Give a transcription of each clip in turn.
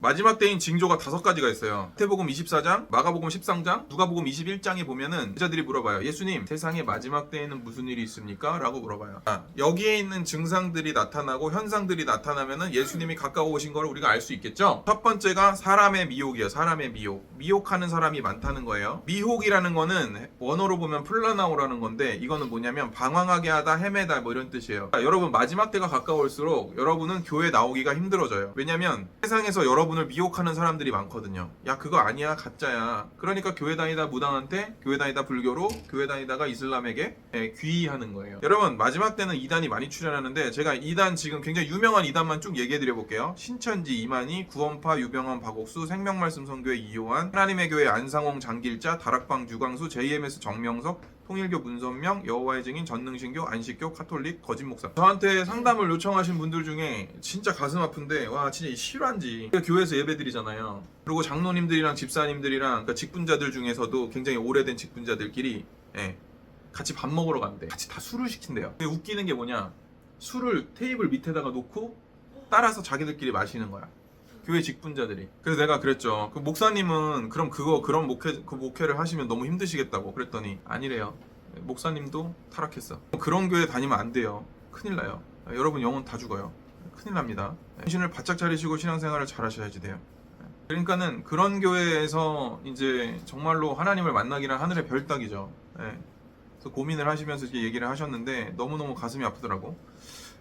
마지막 때인 징조가 5가지가 있어요. 마태복음 24장, 마가복음 13장, 누가복음 21장에 보면은 제자들이 물어봐요. 예수님, 세상의 마지막 때에는 무슨 일이 있습니까? 라고 물어봐요. 여기에 있는 증상들이 나타나고 현상들이 나타나면은 예수님이 가까워 오신 걸 우리가 알 수 있겠죠? 첫 번째가 사람의 미혹이에요. 사람의 미혹. 미혹하는 사람이 많다는 거예요. 미혹이라는 거는 원어로 보면 플라나오라는 건데, 이거는 뭐냐면 방황하게 하다, 헤매다 뭐 이런 뜻이에요. 여러분, 마지막 때가 가까울수록 여러분은 교회 나오기가 힘들어져요. 왜냐면 세상에서 여러분을 미혹하는 사람들이 많거든요. 야, 그거 아니야, 가짜야. 그러니까 교회 다니다 무당한테, 교회 다니다 불교로, 교회 다니다가 이슬람에게 귀의하는 거예요. 여러분, 마지막 때는 이단이 많이 출현하는데, 제가 이단 지금 굉장히 유명한 이단만 쭉 얘기해 드려 볼게요. 신천지 이만희, 구원파 유병헌 박옥수, 생명말씀 선교회 이요한, 하나님의 교회 안상홍 장길자, 다락방 유광수, JMS 정명석, 통일교 문선명, 여호와의 증인 전능신교, 안식교, 카톨릭, 거짓 목사. 저한테 상담을 요청하신 분들 중에 진짜 가슴 아픈데, 와, 진짜 실화인지. 교회에서 예배 드리잖아요. 그리고 장로님들이랑 집사님들이랑, 그러니까 직분자들 중에서도 굉장히 오래된 직분자들끼리 같이 밥 먹으러 간대. 같이 다 술을 시킨대요. 근데 웃기는 게 뭐냐, 술을 테이블 밑에다가 놓고 따라서 자기들끼리 마시는 거야, 교회 직분자들이. 그래서 내가 그랬죠. 그 목사님은 그럼 그런 목회를 하시면 너무 힘드시겠다고 그랬더니 아니래요. 목사님도 타락했어. 그런 교회 다니면 안 돼요. 큰일 나요. 여러분 영혼 다 죽어요. 큰일 납니다. 정신을 바짝 차리시고 신앙생활을 잘 하셔야지 돼요. 그러니까는 그런 교회에서 이제 정말로 하나님을 만나기란 하늘의 별 따기죠. 그래서 고민을 하시면서 이렇게 얘기를 하셨는데 너무너무 가슴이 아프더라고.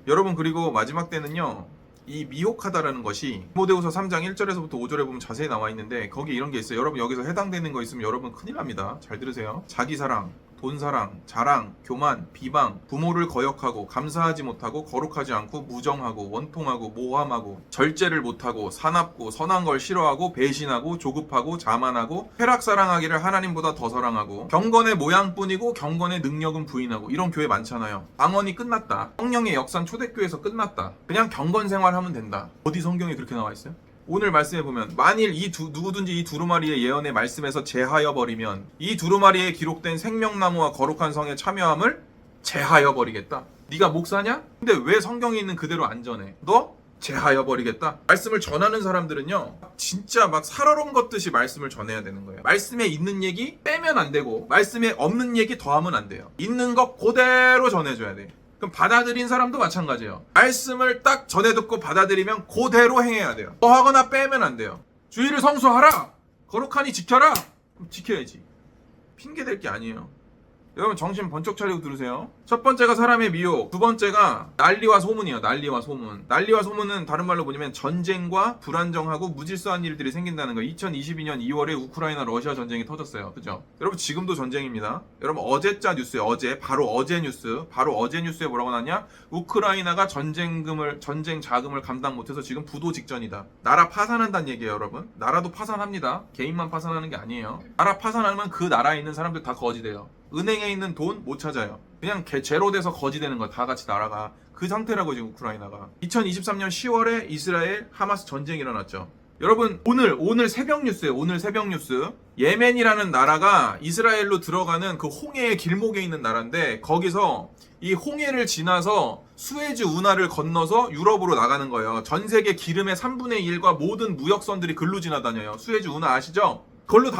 여러분, 그리고 마지막 때는요, 이 미혹하다라는 것이 디모데후서 3장 1절에서부터 5절에 보면 자세히 나와 있는데, 거기 이런 게 있어요. 여러분, 여기서 해당되는 거 있으면 여러분 큰일 납니다. 잘 들으세요. 자기사랑, 돈사랑, 자랑, 교만, 비방, 부모를 거역하고, 감사하지 못하고, 거룩하지 않고, 무정하고, 원통하고, 모함하고, 절제를 못하고, 사납고, 선한 걸 싫어하고, 배신하고, 조급하고, 자만하고, 쾌락사랑하기를 하나님보다 더 사랑하고, 경건의 모양뿐이고 경건의 능력은 부인하고. 이런 교회 많잖아요. 방언이 끝났다, 성령의 역사는 초대교회에서 끝났다, 그냥 경건 생활하면 된다. 어디 성경에 그렇게 나와 있어요? 오늘 말씀해 보면, 만일 누구든지 이 두루마리의 예언의 말씀에서 제하여 버리면 이 두루마리에 기록된 생명나무와 거룩한 성에 참여함을 제하여 버리겠다. 네가 목사냐? 근데 왜 성경에 있는 그대로 안 전해? 너 제하여 버리겠다. 말씀을 전하는 사람들은요, 진짜 막 살얼음 걷듯이 말씀을 전해야 되는 거예요. 말씀에 있는 얘기 빼면 안 되고, 말씀에 없는 얘기 더하면 안 돼요. 있는 것 그대로 전해줘야 돼. 그럼 받아들인 사람도 마찬가지예요. 말씀을 딱 전해 듣고 받아들이면 그대로 행해야 돼요. 더하거나 빼면 안 돼요. 주의를 성수하라, 거룩하니 지켜라. 그럼 지켜야지. 핑계댈 게 아니에요. 여러분, 정신 번쩍 차리고 들으세요. 첫 번째가 사람의 미혹, 두 번째가 난리와 소문이에요. 난리와 소문. 난리와 소문은 다른 말로 뭐냐면 전쟁과 불안정하고 무질서한 일들이 생긴다는 거예요. 2022년 2월에 우크라이나 러시아 전쟁이 터졌어요. 그죠? 여러분, 지금도 전쟁입니다. 여러분, 어제자 뉴스에, 바로 어제 뉴스에 뭐라고 나왔냐? 우크라이나가 전쟁 자금을 감당 못해서 지금 부도 직전이다. 나라 파산한다는 얘기예요. 여러분, 나라도 파산합니다. 개인만 파산하는 게 아니에요. 나라 파산하면 그 나라에 있는 사람들 다 거지돼요. 은행에 있는 돈 못 찾아요. 그냥 제로 돼서 거지되는 거야. 다 같이 나라가. 그 상태라고 지금 우크라이나가. 2023년 10월에 이스라엘 하마스 전쟁이 일어났죠. 여러분, 오늘 새벽 뉴스예요. 오늘 새벽 뉴스. 예멘이라는 나라가 이스라엘로 들어가는 그 홍해의 길목에 있는 나라인데, 거기서 이 홍해를 지나서 수에즈 운하를 건너서 유럽으로 나가는 거예요. 전 세계 기름의 3분의 1과 모든 무역선들이 글로 지나다녀요. 수에즈 운하 아시죠? 걸로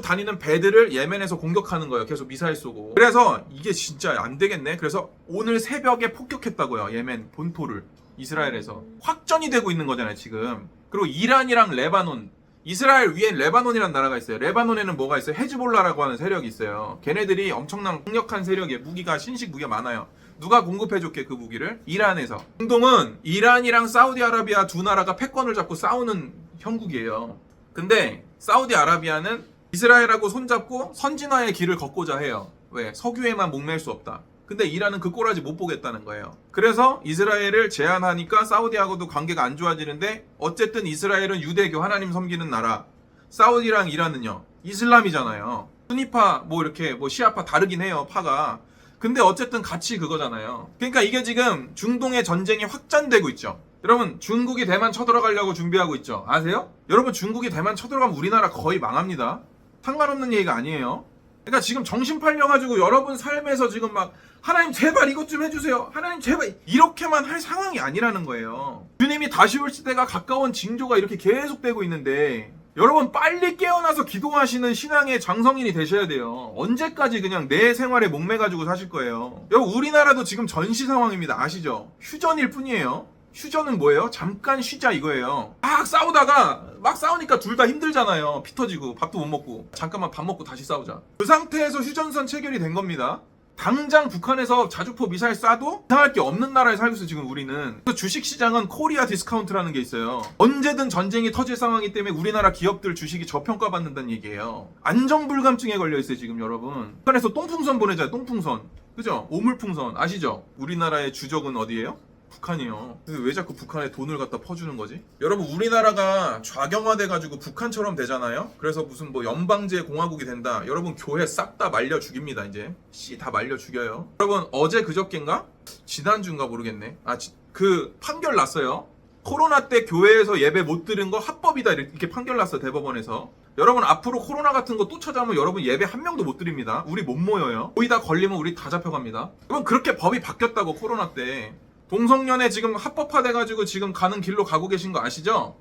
다니는 배들을 예멘에서 공격하는 거예요. 계속 미사일 쏘고. 그래서 이게 진짜 안 되겠네. 그래서 오늘 새벽에 폭격했다고요. 예멘 본토를. 이스라엘에서. 확전이 되고 있는 거잖아요, 지금. 그리고 이란이랑 레바논. 이스라엘 위엔 레바논이라는 나라가 있어요. 레바논에는 뭐가 있어요? 헤즈볼라라고 하는 세력이 있어요. 걔네들이 엄청난 강력한 세력이에요. 신식 무기가 많아요. 누가 공급해줬게, 그 무기를? 이란에서. 중동은 이란이랑 사우디아라비아 두 나라가 패권을 잡고 싸우는 형국이에요. 근데 사우디아라비아는 이스라엘하고 손잡고 선진화의 길을 걷고자 해요. 왜? 석유에만 목맬 수 없다. 근데 이란은 그 꼬라지 못 보겠다는 거예요. 그래서 이스라엘을 제한하니까 사우디하고도 관계가 안 좋아지는데, 어쨌든 이스라엘은 유대교 하나님 섬기는 나라, 사우디랑 이란은요 이슬람이잖아요. 수니파 이렇게 시아파 다르긴 해요, 파가. 근데 어쨌든 같이 그거잖아요. 그러니까 이게 지금 중동의 전쟁이 확장되고 있죠. 여러분, 중국이 대만 쳐들어가려고 준비하고 있죠. 아세요? 여러분, 중국이 대만 쳐들어가면 우리나라 거의 망합니다. 상관없는 얘기가 아니에요. 그러니까 지금 정신 팔려가지고 여러분 삶에서 지금 막 하나님 제발 이것 좀 해주세요. 하나님 제발 이렇게만 할 상황이 아니라는 거예요. 주님이 다시 올 때가 가까운 징조가 이렇게 계속되고 있는데 여러분 빨리 깨어나서 기도하시는 신앙의 장성인이 되셔야 돼요. 언제까지 그냥 내 생활에 목매가지고 사실 거예요. 여러분 우리나라도 지금 전시 상황입니다. 아시죠? 휴전일 뿐이에요. 휴전은 뭐예요? 잠깐 쉬자 이거예요. 막 싸우니까 둘 다 힘들잖아요. 피 터지고 밥도 못 먹고 잠깐만 밥 먹고 다시 싸우자. 그 상태에서 휴전선 체결이 된 겁니다. 당장 북한에서 자주포 미사일 쏴도 이상할 게 없는 나라에 살고 있어요 지금 우리는. 주식시장은 코리아 디스카운트라는 게 있어요. 언제든 전쟁이 터질 상황이기 때문에 우리나라 기업들 주식이 저평가받는다는 얘기예요. 안정불감증에 걸려있어요 지금 여러분. 북한에서 똥풍선 보내자요. 똥풍선. 그죠? 오물풍선 아시죠? 우리나라의 주적은 어디예요? 북한이요. 근데 왜 자꾸 북한에 돈을 갖다 퍼주는 거지? 여러분 우리나라가 좌경화돼가지고 북한처럼 되잖아요. 그래서 무슨 뭐 연방제 공화국이 된다. 여러분 교회 싹 다 말려 죽입니다. 이제 씨 다 말려 죽여요. 여러분 어제 그저께인가? 지난주인가 모르겠네. 그 판결 났어요. 코로나 때 교회에서 예배 못 드린 거 합법이다 이렇게 판결 났어 대법원에서. 여러분 앞으로 코로나 같은 거 또 찾아오면 여러분 예배 한 명도 못 드립니다. 우리 못 모여요. 거의 다 걸리면 우리 다 잡혀갑니다. 여러분 그렇게 법이 바뀌었다고 코로나 때. 동성연애 지금 합법화돼가지고 지금 가는 길로 가고 계신 거 아시죠?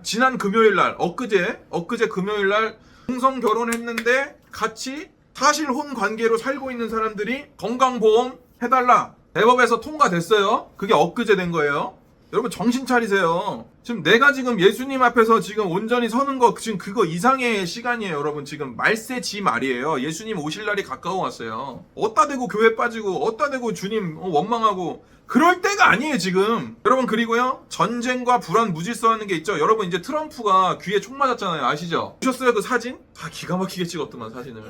지난 금요일날 엊그제 금요일날 동성 결혼했는데 같이 사실혼 관계로 살고 있는 사람들이 건강보험 해달라 대법에서 통과됐어요. 그게 엊그제 된 거예요. 여러분 정신 차리세요. 지금 내가 지금 예수님 앞에서 지금 온전히 서는 거 지금 그거 이상의 시간이에요. 여러분 지금 말세지 말이에요. 예수님 오실 날이 가까워 왔어요. 어따 대고 교회 빠지고 어따 대고 주님 원망하고 그럴 때가 아니에요 지금. 여러분 그리고요 전쟁과 불안 무질서하는 게 있죠. 여러분 이제 트럼프가 귀에 총 맞았잖아요. 아시죠? 보셨어요 그 사진? 다 기가 막히게 찍었더만 사진을.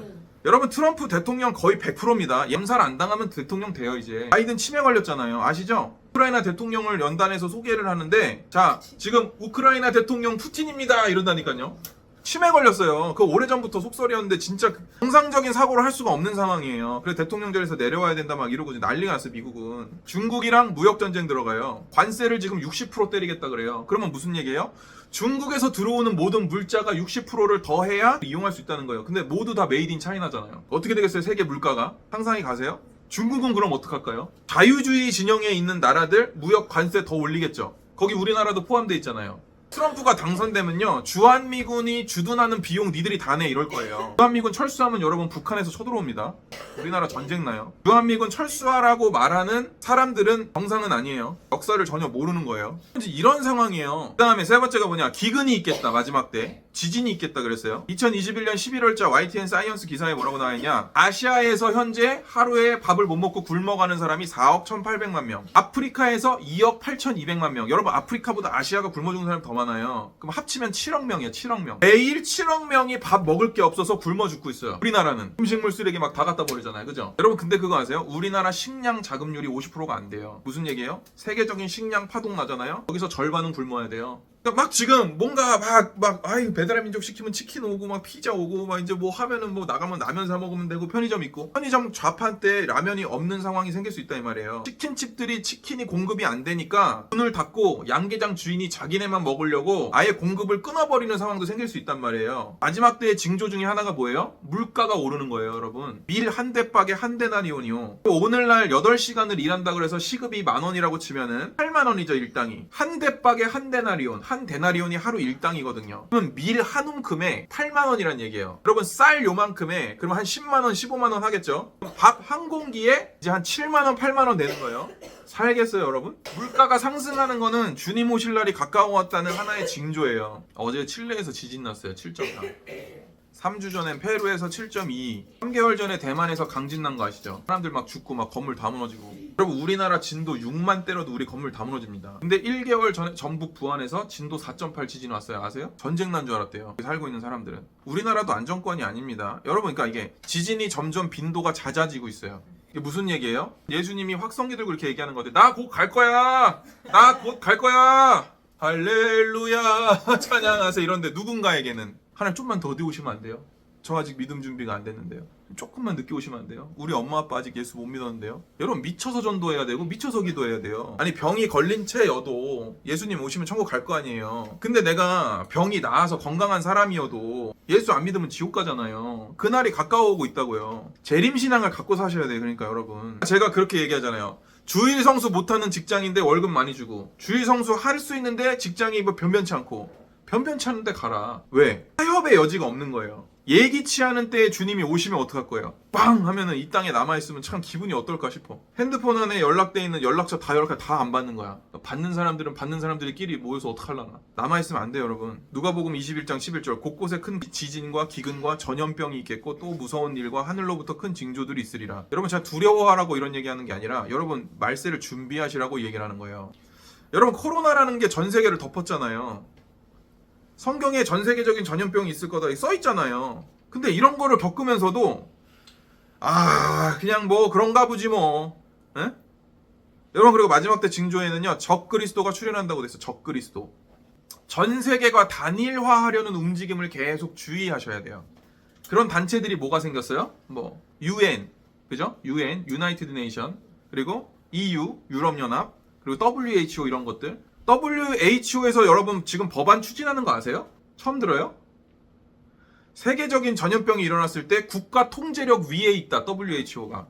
여러분 트럼프 대통령 거의 100%입니다. 염살 안 당하면 대통령 돼요 이제. 바이든 치매 걸렸잖아요. 아시죠? 우크라이나 대통령을 연단해서 소개를 하는데 자 지금 우크라이나 대통령 푸틴입니다 이런다니까요. 치매 걸렸어요. 그거 오래전부터 속설이었는데 진짜 정상적인 사고를 할 수가 없는 상황이에요. 그래서 대통령절에서 내려와야 된다 막 이러고 난리가 났어요 미국은. 중국이랑 무역전쟁 들어가요. 관세를 지금 60% 때리겠다 그래요. 그러면 무슨 얘기예요? 중국에서 들어오는 모든 물자가 60%를 더해야 이용할 수 있다는 거예요. 근데 모두 다 메이드 인 차이나잖아요. 어떻게 되겠어요 세계 물가가? 상상이 가세요? 중국은 그럼 어떡할까요? 자유주의 진영에 있는 나라들 무역 관세 더 올리겠죠. 거기 우리나라도 포함되어 있잖아요. 트럼프가 당선되면요 주한미군이 주둔하는 비용 니들이 다 내 이럴 거예요. 주한미군 철수하면 여러분 북한에서 쳐들어옵니다. 우리나라 전쟁 나요. 주한미군 철수하라고 말하는 사람들은 정상은 아니에요. 역사를 전혀 모르는 거예요. 이런 상황이에요. 그 다음에 세 번째가 뭐냐, 기근이 있겠다. 마지막 때 지진이 있겠다 그랬어요. 2021년 11월자 YTN 사이언스 기사에 뭐라고 나와있냐, 아시아에서 현재 하루에 밥을 못 먹고 굶어가는 사람이 4억 1,800만 명, 아프리카에서 2억 8,200만 명. 여러분 아프리카보다 아시아가 굶어 죽는 사람이 더 많아요. 그럼 합치면 7억 명이에요. 7억 명. 매일 7억 명이 밥 먹을 게 없어서 굶어 죽고 있어요. 우리나라는 음식물 쓰레기 막 다 갖다 버리잖아요. 그죠? 여러분 근데 그거 아세요? 우리나라 식량 자급률이 50%가 안 돼요. 무슨 얘기예요? 세계적인 식량 파동 나잖아요. 거기서 절반은 굶어야 돼요. 그러니까 막 지금 뭔가 아이 배달의 민족 시키면 치킨 오고 막 피자 오고 막 이제 뭐 하면은 뭐 나가면 라면 사 먹으면 되고 편의점 있고, 편의점 좌판때 라면이 없는 상황이 생길 수 있다 이 말이에요. 치킨집들이 치킨이 공급이 안 되니까 문을 닫고 양계장 주인이 자기네만 먹으려고 아예 공급을 끊어버리는 상황도 생길 수 있단 말이에요. 마지막 때의 징조 중에 하나가 뭐예요? 물가가 오르는 거예요. 여러분 밀 한 대박에 한 데나리온이요. 오늘날 8시간을 일한다 그래서 시급이 10,000원이라고 치면은 80,000원이죠 일당이. 한 대박에 한 데나리온, 한 데나리온이 하루 일당이거든요. 그러면 밀 한 움큼에 8만원이란 얘기예요. 여러분 쌀 요만큼에 그러면 한 10만원 15만원 하겠죠. 밥 한 공기에 이제 한 7만원 8만원 되는 거예요. 살겠어요 여러분? 물가가 상승하는 거는 주님 오실 날이 가까워왔다는 하나의 징조예요. 어제 칠레에서 지진 났어요. 7.4. 3주 전엔 페루에서 7.2, 3개월 전에 대만에서 강진 난 거 아시죠? 사람들 막 죽고 막 건물 다 무너지고. 여러분 우리나라 진도 6만 때려도 우리 건물 다 무너집니다. 근데 1개월 전에 전북 부안에서 진도 4.8 지진 왔어요. 아세요? 전쟁 난 줄 알았대요. 여기 살고 있는 사람들은. 우리나라도 안정권이 아닙니다. 여러분 그러니까 이게 지진이 점점 빈도가 잦아지고 있어요. 이게 무슨 얘기예요? 예수님이 확성기 들고 이렇게 얘기하는 건데, 나 곧 갈 거야! 나 곧 갈 거야! 할렐루야! 찬양하세요. 이런데 누군가에게는 하나님 좀만 더 데우시면 안 돼요? 저 아직 믿음 준비가 안 됐는데요. 조금만 늦게 오시면 안 돼요? 우리 엄마 아빠 아직 예수 못 믿었는데요. 여러분 미쳐서 전도해야 되고 미쳐서 기도해야 돼요. 아니 병이 걸린 채여도 예수님 오시면 천국 갈 거 아니에요. 근데 내가 병이 나아서 건강한 사람이어도 예수 안 믿으면 지옥 가잖아요. 그날이 가까워오고 있다고요. 재림신앙을 갖고 사셔야 돼요. 그러니까 여러분, 제가 그렇게 얘기하잖아요. 주일 성수 못하는 직장인데 월급 많이 주고, 주일 성수 할 수 있는데 직장이 뭐 변변치 않고, 변변치 않은데 가라. 왜? 타협의 여지가 없는 거예요. 예기치 않은 때에 주님이 오시면 어떡할 거예요? 빵! 하면은 이 땅에 남아있으면 참 기분이 어떨까 싶어. 핸드폰 안에 연락돼 있는 연락처 다 안 받는 거야. 받는 사람들은 받는 사람들끼리 모여서 어떡하려나. 남아있으면 안 돼요, 여러분. 누가복음 21장 11절. 곳곳에 큰 지진과 기근과 전염병이 있겠고 또 무서운 일과 하늘로부터 큰 징조들이 있으리라. 여러분, 제가 두려워하라고 이런 얘기하는 게 아니라 여러분 말세를 준비하시라고 얘기를 하는 거예요. 여러분, 코로나라는 게 전 세계를 덮었잖아요. 성경에 전 세계적인 전염병이 있을 거다 써 있잖아요. 근데 이런 거를 겪으면서도 그냥 뭐 그런가 보지 뭐. 에? 여러분, 그리고 마지막 때 징조에는요, 적그리스도가 출현한다고 됐어요. 적그리스도. 전 세계가 단일화하려는 움직임을 계속 주의하셔야 돼요. 그런 단체들이 뭐가 생겼어요? 뭐 UN, 그죠? UN, 유나이티드 네이션, 그리고 EU, 유럽연합, 그리고 WHO 이런 것들. WHO에서 여러분 지금 법안 추진하는 거 아세요? 처음 들어요? 세계적인 전염병이 일어났을 때 국가 통제력 위에 있다, WHO가.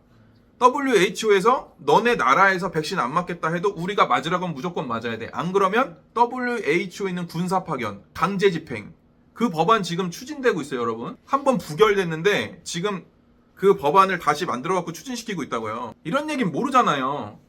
WHO에서 너네 나라에서 백신 안 맞겠다 해도 우리가 맞으라고 하면 무조건 맞아야 돼. 안 그러면 WHO에 있는 군사 파견, 강제 집행. 그 법안 지금 추진되고 있어요, 여러분. 한번 부결됐는데 지금 그 법안을 다시 만들어갖고 추진시키고 있다고요. 이런 얘기는 모르잖아요.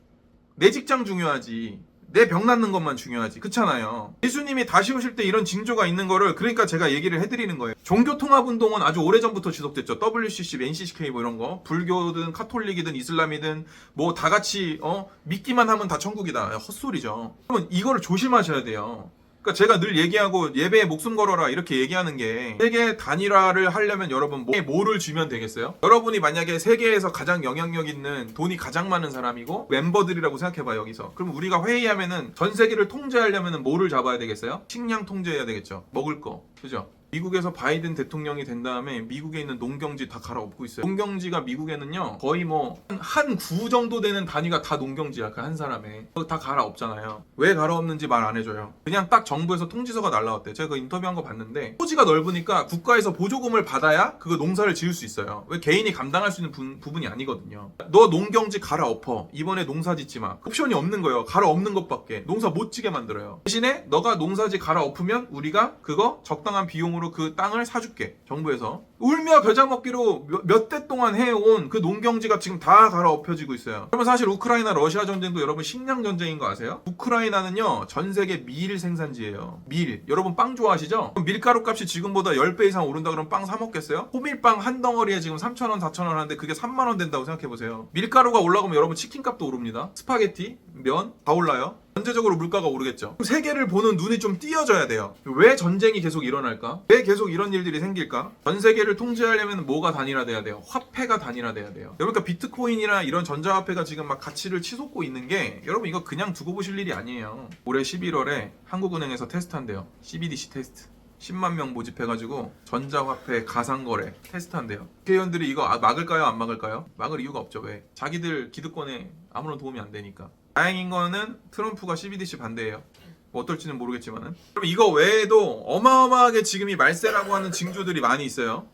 내 직장 중요하지. 내 병 낫는 것만 중요하지. 그렇잖아요. 예수님이 다시 오실 때 이런 징조가 있는 거를, 그러니까 제가 얘기를 해드리는 거예요. 종교통합운동은 아주 오래전부터 지속됐죠. WCC, NCCK 뭐 이런 거. 불교든 카톨릭이든 이슬람이든 뭐 다 같이 믿기만 하면 다 천국이다. 헛소리죠. 그러면 이거를 조심하셔야 돼요. 그러니까 제가 늘 얘기하고 예배에 목숨 걸어라 이렇게 얘기하는 게, 세계 단일화를 하려면 여러분 뭐를 주면 되겠어요? 여러분이 만약에 세계에서 가장 영향력 있는, 돈이 가장 많은 사람이고 멤버들이라고 생각해봐 여기서. 그럼 우리가 회의하면은 전 세계를 통제하려면은 뭐를 잡아야 되겠어요? 식량 통제해야 되겠죠. 먹을 거, 그죠? 미국에서 바이든 대통령이 된 다음에 미국에 있는 농경지 다 갈아엎고 있어요. 농경지가 미국에는요 거의 뭐 한 구 정도 되는 단위가 다 농경지야. 그 한 사람에. 그거 다 갈아엎잖아요. 왜 갈아엎는지 말 안 해줘요. 그냥 딱 정부에서 통지서가 날라왔대. 제가 그 인터뷰한 거 봤는데, 토지가 넓으니까 국가에서 보조금을 받아야 그거 농사를 지을 수 있어요. 왜 개인이 감당할 수 있는 부분이 아니거든요. 너 농경지 갈아엎어. 이번에 농사 짓지 마. 옵션이 없는 거예요. 갈아엎는 것밖에. 농사 못 지게 만들어요. 대신에 너가 농사지 갈아엎으면 우리가 그거 적당한 비용으로 그 땅을 사줄게. 정부에서. 울며 겨자 먹기로 몇 대 동안 해온 그 농경지가 지금 다 갈아엎혀지고 있어요. 여러분, 사실 우크라이나 러시아 전쟁도 여러분 식량 전쟁인 거 아세요? 우크라이나는요 전 세계 밀 생산지예요. 밀. 여러분 빵 좋아하시죠? 밀가루 값이 지금보다 10배 이상 오른다 그러면 빵 사 먹겠어요? 호밀빵 한 덩어리에 지금 3,000원, 4,000원 하는데 그게 3만 원 된다고 생각해보세요. 밀가루가 올라가면 여러분 치킨값도 오릅니다. 스파게티, 면 다 올라요. 전체적으로 물가가 오르겠죠. 세계를 보는 눈이 좀 띄어져야 돼요. 왜 전쟁이 계속 일어날까? 왜 계속 이런 일들이 생길까? 전 세계를 통제하려면 뭐가 단일화돼야 돼요? 화폐가 단일화돼야 돼요. 여러분, 그러니까 비트코인이나 이런 전자화폐가 지금 막 가치를 치솟고 있는 게, 여러분 이거 그냥 두고 보실 일이 아니에요. 올해 11월에 한국은행에서 테스트한대요. CBDC 테스트. 10만 명 모집해가지고 전자화폐 가상거래 테스트한대요. 국회의원들이 이거 막을까요? 안 막을까요? 막을 이유가 없죠. 왜? 자기들 기득권에 아무런 도움이 안 되니까. 다행인 거는 트럼프가 CBDC 반대예요. 뭐 어떨지는 모르겠지만은. 그럼 이거 외에도 어마어마하게 지금 이 말세라고 하는 징조들이 많이 있어요.